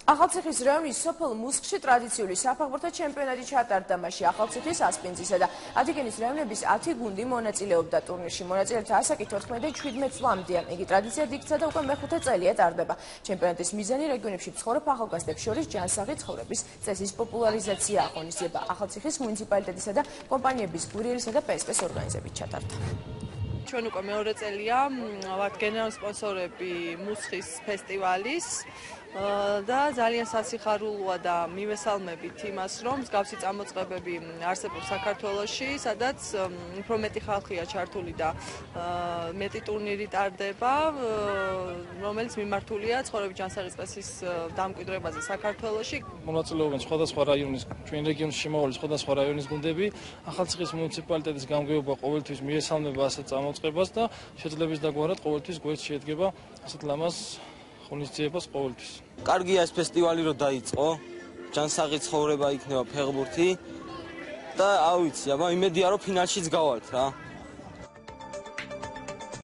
ახალციხის რაიონის სოფელ მუსხში ტრადიციული საფეხბურთო ჩემპიონატი ჩატარდა, მასში ახალციხის, ასპინძისა და ათიგენის რაიონების 10 გუნდი მონაწილეობდა ტურნირში. მონაწილეთა ასაკი 14-17 წლამდეა. იგი ტრადიციად იქცა და უკვე მეხუთე წელია ტარდება. ჩემპიონატის მიზანი რეგიონებში მცხოვრებ ახალგაზრდებს შორის ჯანსაღი ცხოვრების წესის პოპულარიზაცია აღონიზება. ახალციხის მუნიციპალიტეტისა და კომპანიების გურიელისა და პესპეს ორგანიზებით ჩატარდა. ჩვენ უკვე მეორე წელია ვართ გენერალური სპონსორები მუსხის ფესტივალის და ძალიან სასიხარულოა და მივესალმებით იმას, რომ მსგავსი წამოწყებები არსებობს საქართველოში, სადაც უფრო მეტი ხალხია ჩართული და მეტი ტურნირი ტარდება, რომელიც მიმართულია ცხოვრების ჯანსაღი წესის დამკვიდრებაზე საქართველოში. მონაწილეობენ სხვადასხვა რაიონის, ჩვენ რეგიონში შემავალი სხვადასხვა რაიონის გუნდები. ახალციხის მუნიციპალიტეტის გამგეობა ყოველთვის მიესალმება ასეთ წამოწყებას და შეძლების დაგვარად ყოველთვის გვერდს შედგება ასეთ ლამაზ ღონისძიებას ყოველთვის. კარგია ეს ფესტივალი რო დაიწყო, ჯანსაღი ცხოვრება იქნება ფეხბურთი და ავიცი, აბა იმედია რომ ფინალშიც გავალთ რა.